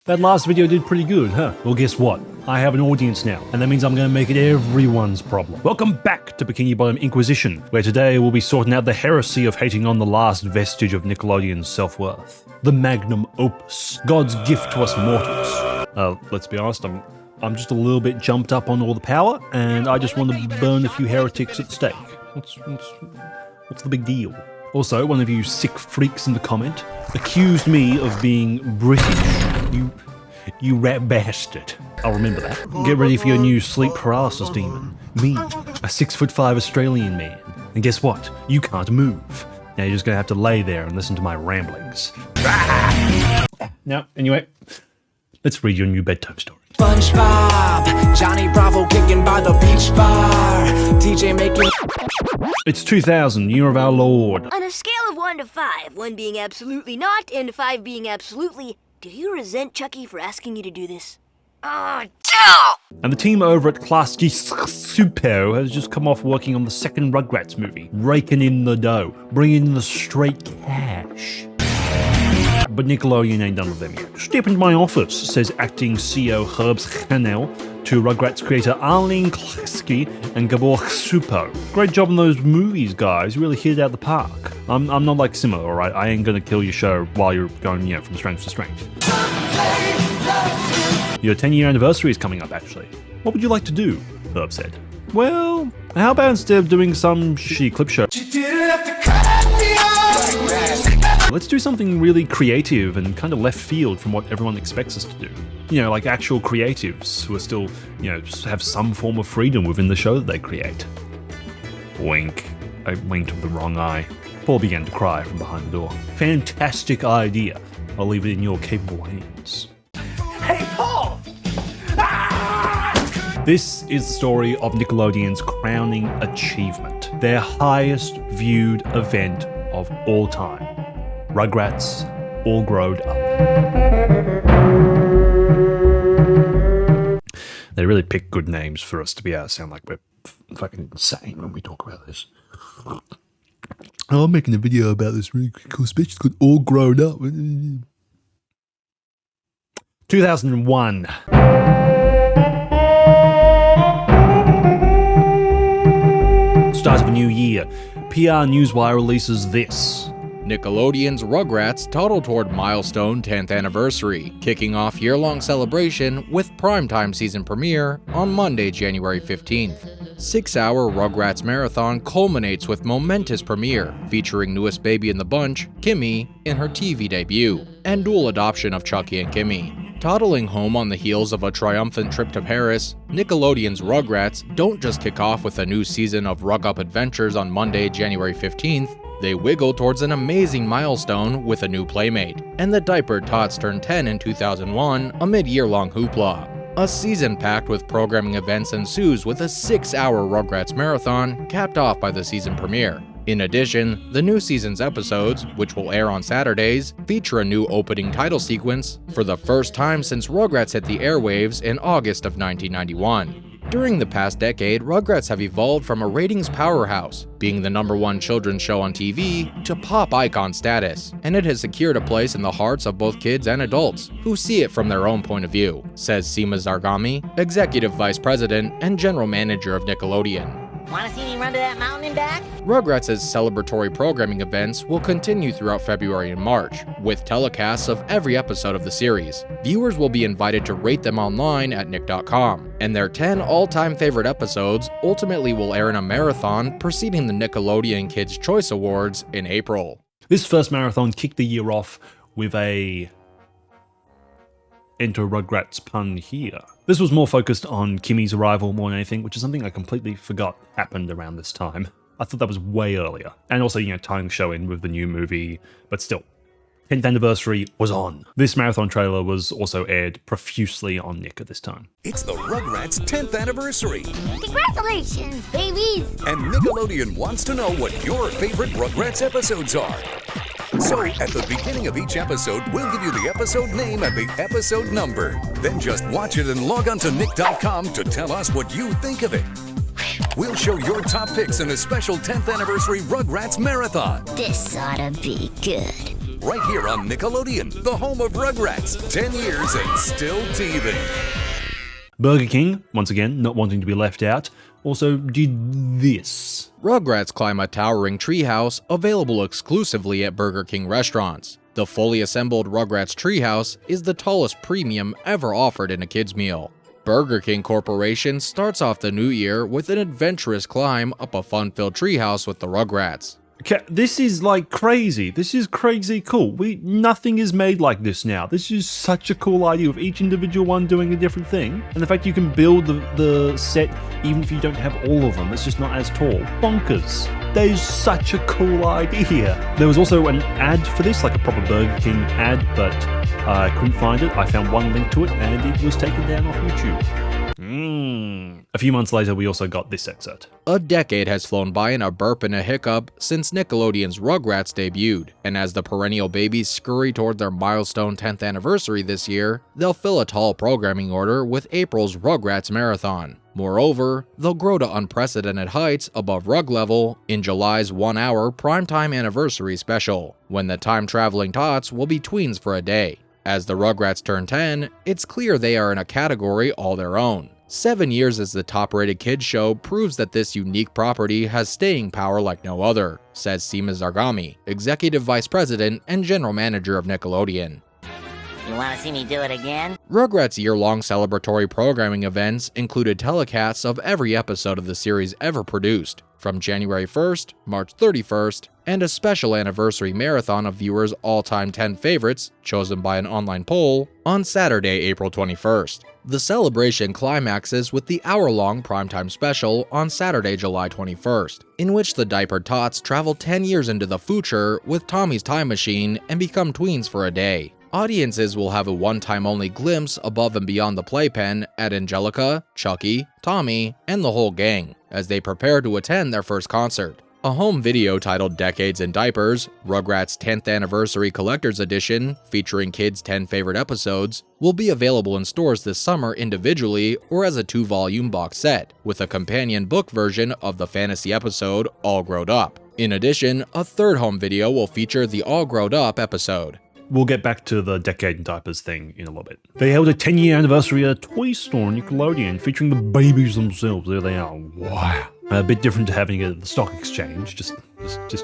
That last video did pretty good, huh? Well, guess what? I have an audience now, and that means I'm going to make it everyone's problem. Welcome back to Bikini Bottom Inquisition, where today we'll be sorting out the heresy of hating on the last vestige of Nickelodeon's self-worth. The magnum opus, God's gift to us mortals. Let's be honest, I'm just a little bit jumped up on all the power, and I just want to burn a few heretics at the stake. What's the big deal? Also, one of you sick freaks in the comment accused me of being British. You rat bastard. I'll remember that. Get ready for your new sleep paralysis demon. Me, a 6'5" Australian man. And guess what? You can't move. Now you're just gonna have to lay there and listen to my ramblings. Now, anyway, let's read your new bedtime story. SpongeBob, Johnny Bravo kicking by the beach bar, DJ making... It's 2000, year of our Lord. On a scale of 1 to 5, 1 being absolutely not and 5 being absolutely, do you resent Chucky for asking you to do this? Oh, no! And the team over at Klasky Supo has just come off working on the second Rugrats movie, raking in the dough, bringing in the straight cash. But Nickelodeon ain't done with them yet. Step into my office, says acting CEO Herbs Chanel to Rugrats creator Arlene Klasky and Gabor Supo. Great job on those movies, guys. You really hit it out the park. I'm not like Simo, alright? I ain't gonna kill your show while you're going, from strength to strength. Your 10-year anniversary is coming up, actually. What would you like to do? Herb said. Well, how about instead of doing some shitty clip show, let's do something really creative and kind of left field from what everyone expects us to do. Like actual creatives who are still, have some form of freedom within the show that they create. Wink. I winked with the wrong eye. Paul began to cry from behind the door. Fantastic idea. I'll leave it in your capable hands. Hey, Paul! This is the story of Nickelodeon's crowning achievement. Their highest viewed event of all time. Rugrats, all growed up. They really pick good names for us to be able to sound like we're fucking insane when we talk about this. I'm making a video about this really cool speech. It's called All Grown Up. 2001. Start of a new year. PR Newswire releases this. Nickelodeon's Rugrats toddle toward milestone 10th anniversary, kicking off year-long celebration with primetime season premiere on Monday, January 15th. 6-hour Rugrats marathon culminates with momentous premiere, featuring newest baby in the bunch, Kimmy, in her TV debut, and dual adoption of Chucky and Kimmy. Toddling home on the heels of a triumphant trip to Paris, Nickelodeon's Rugrats don't just kick off with a new season of Rug-Up adventures on Monday, January 15th, they wiggle towards an amazing milestone with a new playmate, and the diapered tots turned 10 in 2001 amid year-long hoopla. A season packed with programming events ensues with a 6-hour Rugrats marathon capped off by the season premiere. In addition, the new season's episodes, which will air on Saturdays, feature a new opening title sequence for the first time since Rugrats hit the airwaves in August of 1991. During the past decade, Rugrats have evolved from a ratings powerhouse, being the #1 children's show on TV, to pop icon status, and it has secured a place in the hearts of both kids and adults, who see it from their own point of view, says Seema Zargami, Executive Vice President and General Manager of Nickelodeon. Wanna see me run to that mountain and back? Rugrats' celebratory programming events will continue throughout February and March, with telecasts of every episode of the series. Viewers will be invited to rate them online at nick.com, and their 10 all-time favorite episodes ultimately will air in a marathon preceding the Nickelodeon Kids' Choice Awards in April. This first marathon kicked the year off with a Enter Rugrats pun here. This was more focused on Kimmy's arrival more than anything, which is something I completely forgot happened around this time. I thought that was way earlier. And also, tying the show in with the new movie, but still. 10th anniversary was on. This marathon trailer was also aired profusely on Nick at this time. It's the Rugrats 10th anniversary. Congratulations, babies! And Nickelodeon wants to know what your favorite Rugrats episodes are. So, at the beginning of each episode, we'll give you the episode name and the episode number. Then just watch it and log on to nick.com to tell us what you think of it. We'll show your top picks in a special 10th anniversary Rugrats marathon. This oughta be good. right here on Nickelodeon, the home of Rugrats. 10 years and still teething. Burger King, once again, not wanting to be left out, also did this. Rugrats climb a towering treehouse available exclusively at Burger King restaurants. The fully assembled Rugrats treehouse is the tallest premium ever offered in a kids' meal. Burger King Corporation starts off the new year with an adventurous climb up a fun-filled treehouse with the Rugrats. Okay, this is like crazy. This is crazy cool. Nothing is made like this now. This is such a cool idea with each individual one doing a different thing. And the fact you can build the set even if you don't have all of them. It's just not as tall. Bonkers. That is such a cool idea. There was also an ad for this, like a proper Burger King ad, but I couldn't find it. I found one link to it and it was taken down off YouTube. A few months later, we also got this excerpt. A decade has flown by in a burp and a hiccup since Nickelodeon's Rugrats debuted, and as the perennial babies scurry toward their milestone 10th anniversary this year, they'll fill a tall programming order with April's Rugrats Marathon. Moreover, they'll grow to unprecedented heights above rug level in July's 1-hour primetime anniversary special, when the time-traveling tots will be tweens for a day. As the Rugrats turn 10, it's clear they are in a category all their own. 7 years as the top-rated kids show proves that this unique property has staying power like no other, says Seema Zargami, Executive Vice President and General Manager of Nickelodeon. You want to see me do it again? Rugrats' year-long celebratory programming events included telecasts of every episode of the series ever produced, from January 1st, March 31st, and a special anniversary marathon of viewers' all-time 10 favorites, chosen by an online poll, on Saturday, April 21st. The celebration climaxes with the hour-long primetime special on Saturday, July 21st, in which the diapered tots travel 10 years into the future with Tommy's time machine and become tweens for a day. Audiences will have a one-time-only glimpse above and beyond the playpen at Angelica, Chucky, Tommy, and the whole gang, as they prepare to attend their first concert. A home video titled Decades in Diapers, Rugrats' 10th Anniversary Collector's Edition, featuring kids' 10 favorite episodes, will be available in stores this summer individually or as a 2-volume box set, with a companion book version of the fantasy episode All Growed Up. In addition, a third home video will feature the All Growed Up episode. We'll get back to the Decade in Diapers thing in a little bit. They held a 10-year anniversary at a toy store on Nickelodeon featuring the babies themselves. There they are. Wow. A bit different to having it at the stock exchange. Just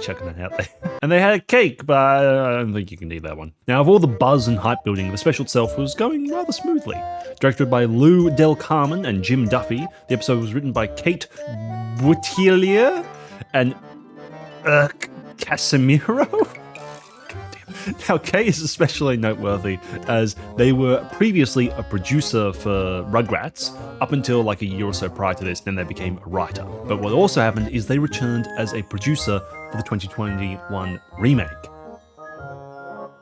checking that out there. And they had a cake, but I don't think you can eat that one. Now, of all the buzz and hype building, the special itself was going rather smoothly. Directed by Lou Del Carmen and Jim Duffy, the episode was written by Kate Boutillier and Casemiro. Now, Kay is especially noteworthy as they were previously a producer for Rugrats up until like a year or so prior to this, then they became a writer. But what also happened is they returned as a producer for the 2021 remake.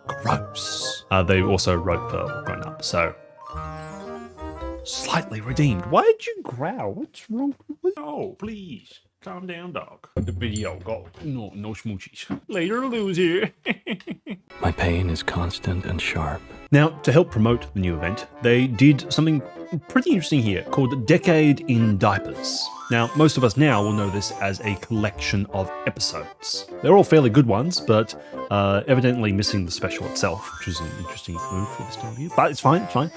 Gross. They also wrote for Grown Up, so slightly redeemed. Why did you growl? What's wrong with you? Oh, please. Calm down, dog. The video go. No smoochies. Later, loser. My pain is constant and sharp. Now, to help promote the new event, they did something pretty interesting here called Decade in Diapers. Now, most of us now will know this as a collection of episodes. They're all fairly good ones, but evidently missing the special itself, which is an interesting move for this debut. But it's fine, it's fine.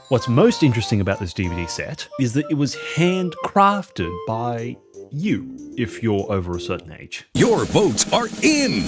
What's most interesting about this DVD set is that it was handcrafted by you, if you're over a certain age. Your votes are in!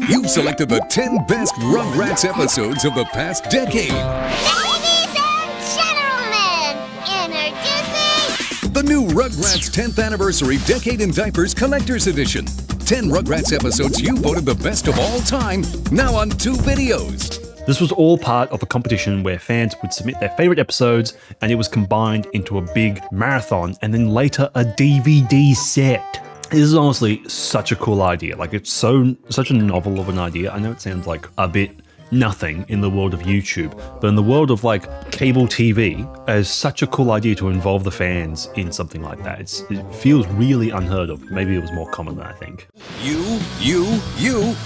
You've selected the 10 best Rugrats episodes of the past decade. Ladies and gentlemen, introducing The new Rugrats 10th Anniversary Decade in Diapers Collector's Edition. 10 Rugrats episodes you voted the best of all time, now on 2 videos. This was all part of a competition where fans would submit their favorite episodes and it was combined into a big marathon and then later a DVD set. This is honestly such a cool idea. Like, it's such a novel of an idea. I know it sounds like a bit nothing in the world of YouTube, but in the world of like cable TV, it's such a cool idea to involve the fans in something like that. It feels really unheard of. Maybe it was more common than I think. You,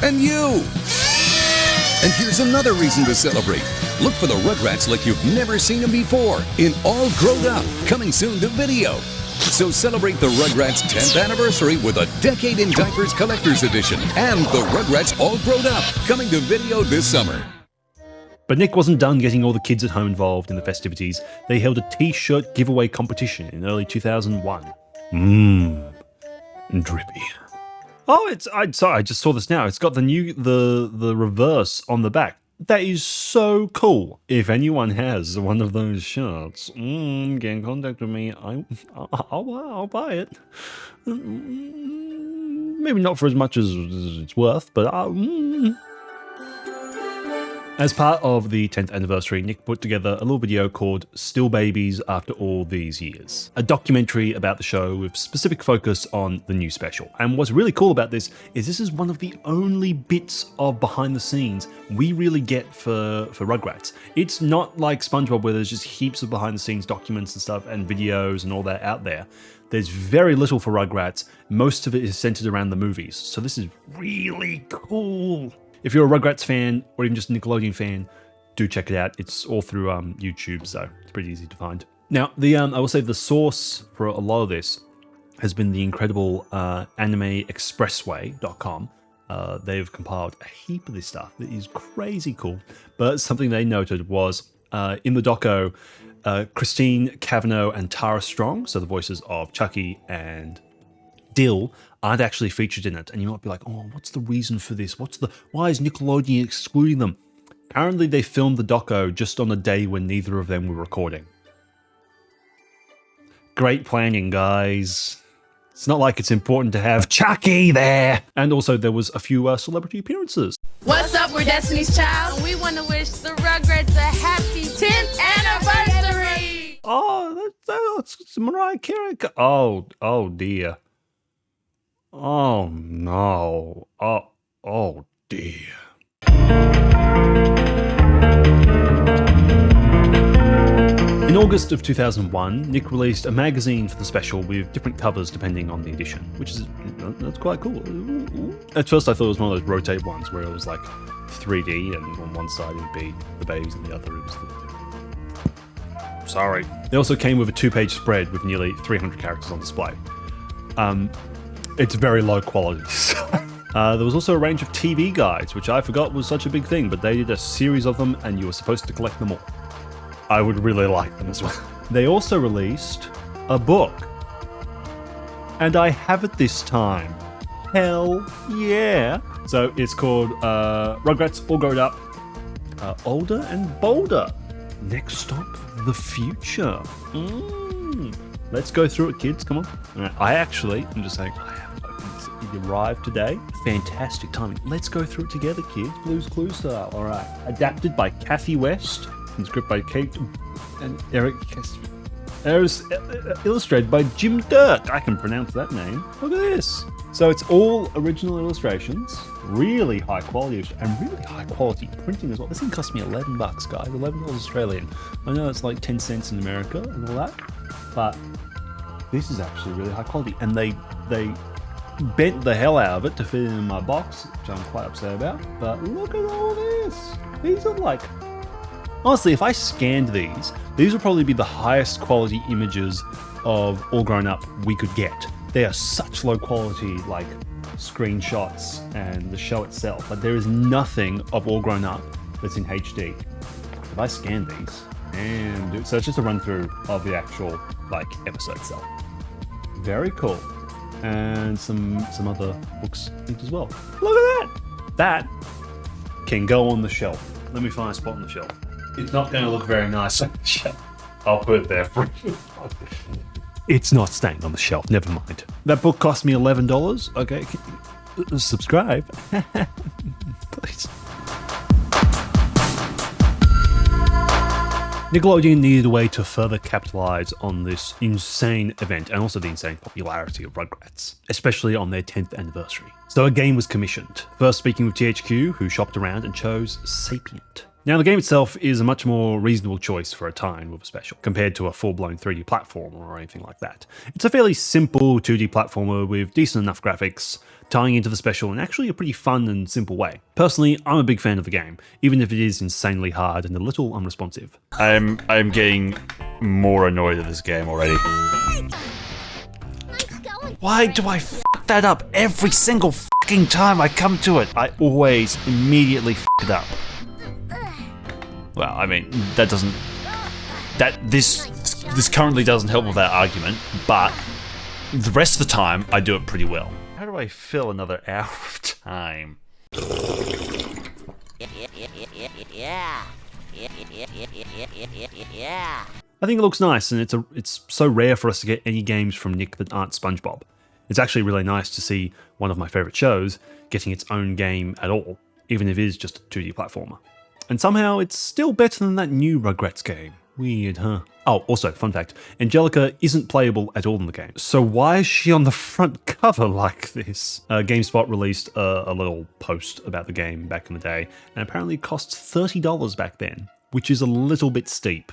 and you! And here's another reason to celebrate. Look for the Rugrats like you've never seen them before in All Grown Up, coming soon to video. So celebrate the Rugrats 10th anniversary with a Decade in Diapers Collector's Edition and the Rugrats All Grown Up, coming to video this summer. But Nick wasn't done getting all the kids at home involved in the festivities. They held a t-shirt giveaway competition in early 2001. Drippy. Oh, sorry, I just saw this now. It's got the reverse on the back. That is so cool. If anyone has one of those shirts, get in contact with me. I'll buy it. Maybe not for as much as it's worth, but As part of the 10th anniversary, Nick put together a little video called Still Babies After All These Years, a documentary about the show with specific focus on the new special. And what's really cool about this is one of the only bits of behind the scenes we really get for Rugrats. It's not like SpongeBob where there's just heaps of behind the scenes documents and stuff and videos and all that out there. There's very little for Rugrats. Most of it is centered around the movies. So this is really cool. If you're a Rugrats fan or even just a Nickelodeon fan, do check it out. It's all through YouTube, so it's pretty easy to find. Now, I will say the source for a lot of this has been the incredible animeexpressway.com. They've compiled a heap of this stuff that is crazy cool. But something they noted was in the doco, Christine Cavanaugh and Tara Strong, so the voices of Chucky and Dill, aren't actually featured in it. And you might be like, oh, what's the reason for this? Why is Nickelodeon excluding them? Apparently they filmed the doco just on a day when neither of them were recording. Great planning, guys. It's not like it's important to have Chucky there. And also there was a few celebrity appearances. What's up, we're Destiny's Child, and we want to wish the Rugrats a happy 10th anniversary! Oh, that's Mariah Carey. Oh dear. Oh no. Oh dear. In August of 2001, Nick released a magazine for the special with different covers depending on the edition, which is that's quite cool. At first I thought it was one of those rotate ones where it was like 3D and on one side it would be the babies and the other it was the... Sorry. They also came with a 2-page spread with nearly 300 characters on display. It's very low quality. There was also a range of TV guides, which I forgot was such a big thing, but they did a series of them and you were supposed to collect them all. I would really like them as well. They also released a book. And I have it this time. Hell yeah. So it's called Rugrats All Grown Up, Older and Bolder. Next stop, the future. Let's go through it, kids. Come on. I'm just saying, I haven't opened this. It arrived today. Fantastic timing. Let's go through it together, kids. Blues Clues style. All right. Adapted by Kathy West. And script by Kate and Eric. Illustrated by Jim Dirk. I can pronounce that name. Look at this. So it's all original illustrations, really high quality, and really high quality printing as well. This thing cost me $11, guys. $11 Australian. I know it's like 10 cents in America and all that, but this is actually really high quality. And they bent the hell out of it to fit it in my box, which I'm quite upset about. But look at all this. These are like, honestly, if I scanned these would probably be the highest quality images of All Grown Up we could get. They are such low quality, like screenshots and the show itself. Like there is nothing of All Grown Up that's in HD. If I scan these and so it's just a run through of the actual like episode itself. Very cool. And some other books as well. Look at that! That can go on the shelf. Let me find a spot on the shelf. It's not going to look very nice on the shelf. I'll put it there for you. It's not staying on the shelf, never mind. That book cost me $11. Okay, subscribe. Please. Nickelodeon needed a way to further capitalize on this insane event and also the insane popularity of Rugrats, especially on their 10th anniversary. So a game was commissioned, first speaking with THQ, who shopped around and chose Sapient. Now, the game itself is a much more reasonable choice for a tie-in with a special, compared to a full-blown 3D platformer or anything like that. It's a fairly simple 2D platformer with decent enough graphics, tying into the special in actually a pretty fun and simple way. Personally, I'm a big fan of the game, even if it is insanely hard and a little unresponsive. I'm getting more annoyed at this game already. Why do I f that up every single fucking time I come to it? I always immediately f it up. Well, I mean, this currently doesn't help with that argument, but the rest of the time, I do it pretty well. How do I fill another hour of time? Yeah. I think it looks nice, and it's so rare for us to get any games from Nick that aren't SpongeBob. It's actually really nice to see one of my favourite shows getting its own game at all, even if it is just a 2D platformer. And somehow it's still better than that new Rugrats game. Weird, huh? Oh, also, fun fact, Angelica isn't playable at all in the game. So why is she on the front cover like this? GameSpot released a little post about the game back in the day, and apparently it cost $30 back then, which is a little bit steep.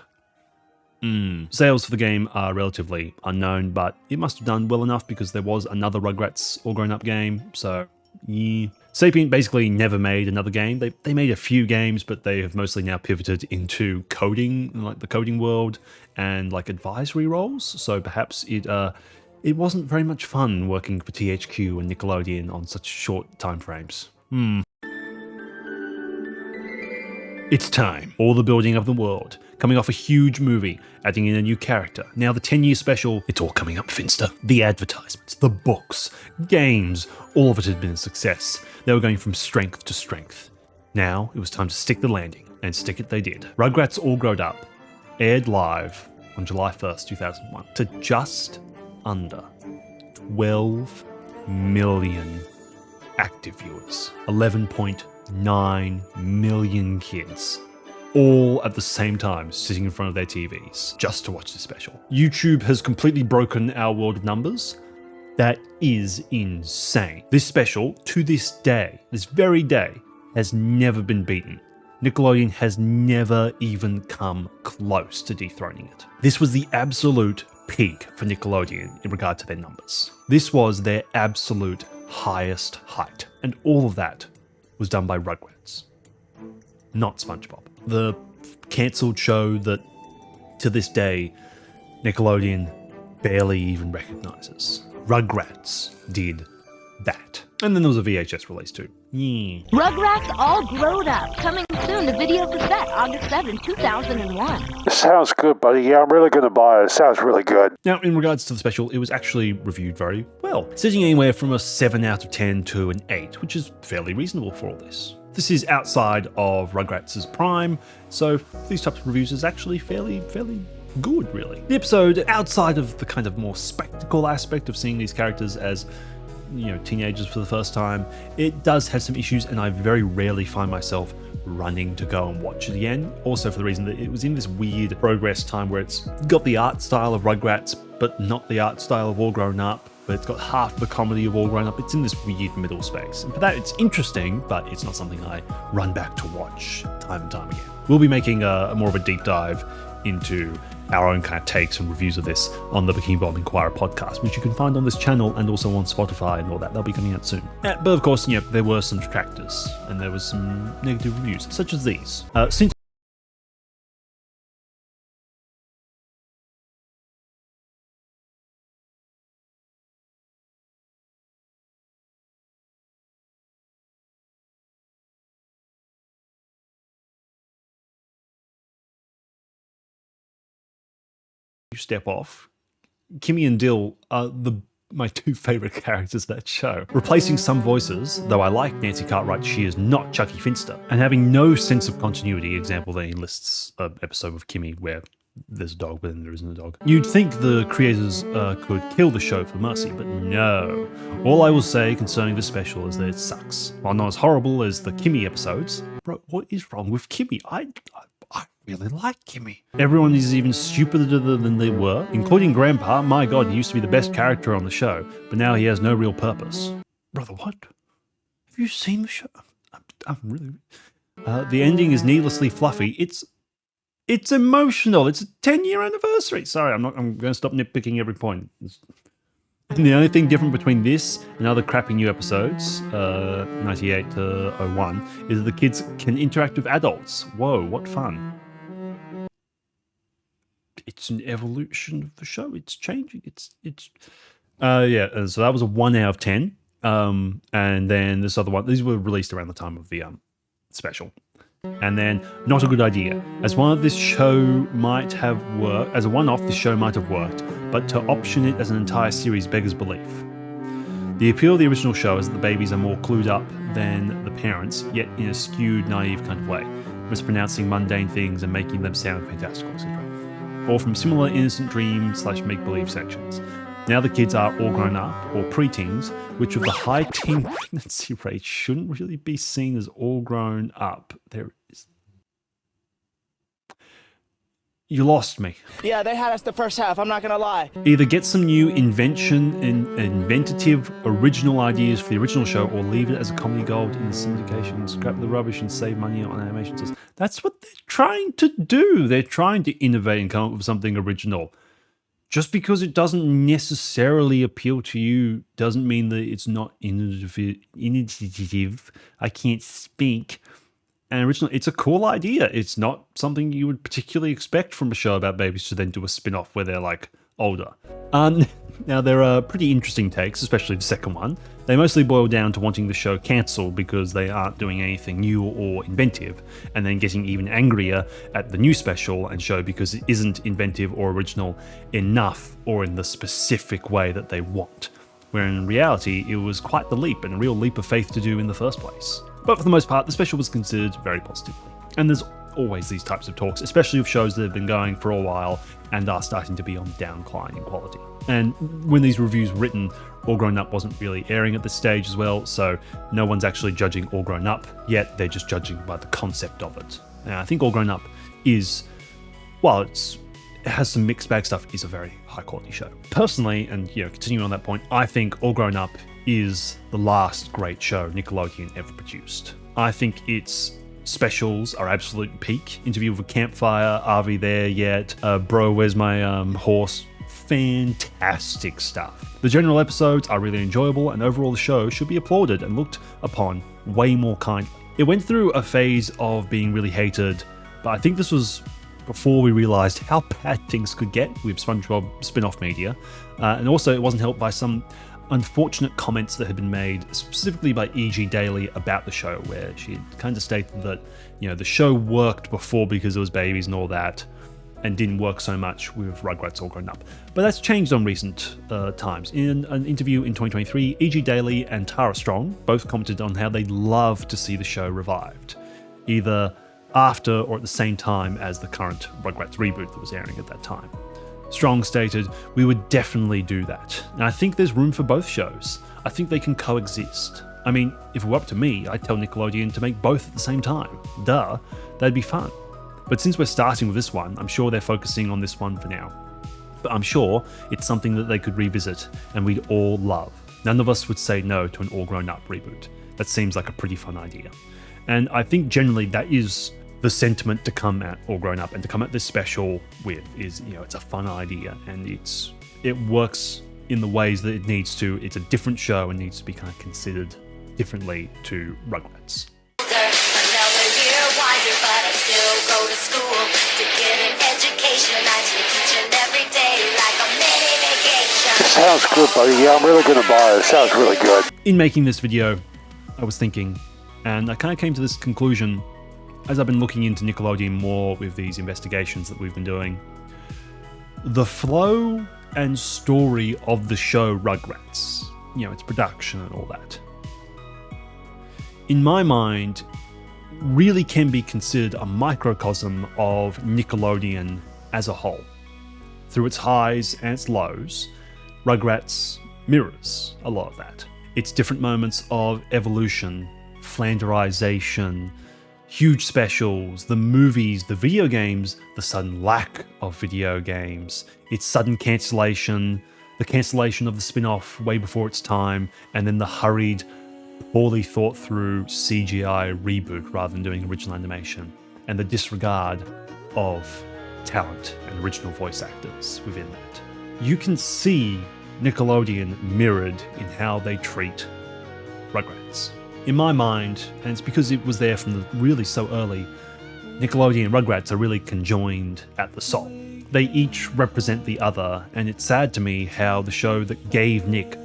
Sales for the game are relatively unknown, but it must have done well enough because there was another Rugrats All Grown Up game, so yeah. Sapient basically never made another game. They made a few games, but they have mostly now pivoted into coding, like the coding world, and like advisory roles. So perhaps it wasn't very much fun working for THQ and Nickelodeon on such short time frames. It's time. All the building of the world. Coming off a huge movie, adding in a new character. Now the 10-year special, it's all coming up, Finster. The advertisements, the books, games, all of it had been a success. They were going from strength to strength. Now it was time to stick the landing, and stick it they did. Rugrats All Grown Up aired live on July 1st, 2001 to just under 12 million active viewers. 11.9 million kids, all at the same time sitting in front of their TVs just to watch this special. YouTube has completely broken our world of numbers. That is insane. This special, to this day, this very day, has never been beaten. Nickelodeon has never even come close to dethroning it. This was the absolute peak for Nickelodeon in regard to their numbers. This was their absolute highest height, and all of that was done by Rugrats, not SpongeBob. The cancelled show that, to this day, Nickelodeon barely even recognises. Rugrats did that. And then there was a VHS release too. Yeah. Rugrats All Grown Up, coming soon to video cassette, August 7, 2001. Sounds good, buddy. Yeah, I'm really going to buy it. It sounds really good. Now, in regards to the special, it was actually reviewed very well, sitting anywhere from a 7 out of 10 to an 8, which is fairly reasonable for all this. This is outside of Rugrats' prime, so these types of reviews is actually fairly good, really. The episode, outside of the kind of more spectacle aspect of seeing these characters as, you know, teenagers for the first time, it does have some issues, and I very rarely find myself running to go and watch it again. Also for the reason that it was in this weird progress time where it's got the art style of Rugrats, but not the art style of All Grown Up, but it's got half the comedy of All Grown Up. It's in this weird middle space. And for that, it's interesting, but it's not something I run back to watch time and time again. We'll be making more of a deep dive into our own kind of takes and reviews of this on the Bikini Bottom Inquirer podcast, which you can find on this channel and also on Spotify and all that. They'll be coming out soon. But of course, you know, there were some detractors and there was some negative reviews, such as these. Since you step off, Kimmy and Dill are my two favourite characters of that show. Replacing some voices, though I like Nancy Cartwright, she is not Chucky Finster, and having no sense of continuity, example that he lists an episode of Kimmy where there's a dog but then there isn't a dog. You'd think the creators could kill the show for mercy, but no. All I will say concerning this special is that it sucks. While not as horrible as the Kimmy episodes, bro, what is wrong with Kimmy? I really like Kimmy. Everyone is even stupider than they were, including Grandpa. My god, he used to be the best character on the show, but now he has no real purpose. Brother, what? Have you seen the show? I'm really... the ending is needlessly fluffy. It's emotional. It's a 10-year anniversary. Sorry, I'm going to stop nitpicking every point. And the only thing different between this and other crappy new episodes, 98 to 01, is that the kids can interact with adults. Whoa, what fun. It's an evolution of the show. It's changing. It's Yeah, so that was a 1 out of 10. And then this other one, these were released around the time of the special. And then, not a good idea. As one of this show might have worked, as a one-off, this show might have worked, but to option it as an entire series beggars belief. The appeal of the original show is that the babies are more clued up than the parents, yet in a skewed, naive kind of way, mispronouncing mundane things and making them sound fantastical, etc. All from similar innocent dream / make-believe sections. Now the kids are all grown up, or preteens, which with the high teen pregnancy rate shouldn't really be seen as all grown up. There is... You lost me. Yeah, they had us the first half, I'm not gonna lie. Either get some new inventative, original ideas for the original show, or leave it as a comedy gold in the syndication, scrap the rubbish and save money on animation. That's what they're trying to do. They're trying to innovate and come up with something original. Just because it doesn't necessarily appeal to you doesn't mean that it's not innovative. I can't speak. And originally, it's a cool idea. It's not something you would particularly expect from a show about babies to then do a spin-off where they're like older. Now, there are pretty interesting takes, especially the second one. They mostly boil down to wanting the show cancelled because they aren't doing anything new or inventive, and then getting even angrier at the new special and show because it isn't inventive or original enough or in the specific way that they want. Where in reality, it was quite the leap and a real leap of faith to do in the first place. But for the most part, the special was considered very positively. And there's always these types of talks, especially with shows that have been going for a while and are starting to be on downcline in quality. And when these reviews were written, All Grown Up wasn't really airing at this stage as well, so no one's actually judging All Grown Up yet, they're just judging by the concept of it. And I think All Grown Up is, while it has some mixed bag stuff, is a very high quality show. Personally, and continuing on that point, I think All Grown Up is the last great show Nickelodeon ever produced. I think its specials are absolute peak. Interview with a Campfire, Are We There Yet? Bro, Where's My Horse? Fantastic stuff. The general episodes are really enjoyable, and overall the show should be applauded and looked upon way more kindly. It went through a phase of being really hated, but I think this was before we realised how bad things could get with SpongeBob spin-off media, and also it wasn't helped by some unfortunate comments that had been made specifically by E.G. Daily about the show, where she kind of stated that the show worked before because it was babies and all that, and didn't work so much with Rugrats All Grown Up. But that's changed on recent times. In an interview in 2023, E.G. Daily and Tara Strong both commented on how they'd love to see the show revived, either after or at the same time as the current Rugrats reboot that was airing at that time. Strong stated, "We would definitely do that. And I think there's room for both shows. I think they can coexist. I mean, if it were up to me, I'd tell Nickelodeon to make both at the same time. Duh, that'd be fun. But since we're starting with this one, I'm sure they're focusing on this one for now. But I'm sure it's something that they could revisit and we'd all love. None of us would say no to an All Grown Up reboot. That seems like a pretty fun idea." And I think generally that is the sentiment to come at All Grown Up and to come at this special with is, it's a fun idea and it works in the ways that it needs to. It's a different show and needs to be kind of considered differently to Rugrats. Another year wiser, but I still go to school to get an education. I take each and every day like a mini vacation. It sounds good, buddy. Yeah, I'm really gonna buy it. It sounds really good. In making this video, I was thinking, and I kind of came to this conclusion as I've been looking into Nickelodeon more with these investigations that we've been doing. The flow and story of the show Rugrats, its production and all that, in my mind, really can be considered a microcosm of Nickelodeon as a whole. Through its highs and its lows, Rugrats mirrors a lot of that. Its different moments of evolution, Flanderization, huge specials, the movies, the video games, the sudden lack of video games, its sudden cancellation, the cancellation of the spin-off way before its time, and then the hurried, poorly thought through CGI reboot rather than doing original animation, and the disregard of talent and original voice actors within that. You can see Nickelodeon mirrored in how they treat Rugrats. In my mind, and it's because it was there from really so early, Nickelodeon and Rugrats are really conjoined at the soul. They each represent the other, and it's sad to me how the show that gave Nick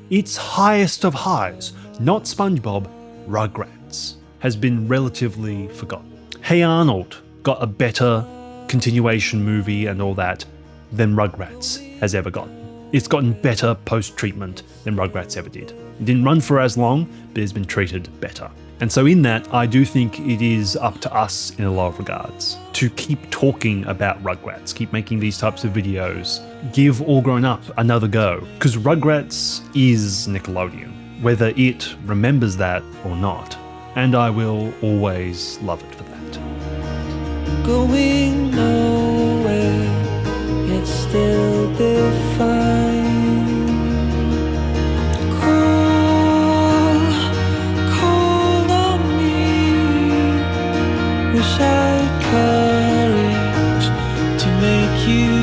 its highest of highs, not SpongeBob, Rugrats, has been relatively forgotten. Hey Arnold got a better continuation movie and all that than Rugrats has ever gotten. It's gotten better post-treatment than Rugrats ever did. It didn't run for as long, but it's been treated better. And so in that, I do think it is up to us in a lot of regards to keep talking about Rugrats, keep making these types of videos, give All Grown Up another go, because Rugrats is Nickelodeon, whether it remembers that or not, and I will always love it for that. Going nowhere, yet still defined. Wish I had courage to make you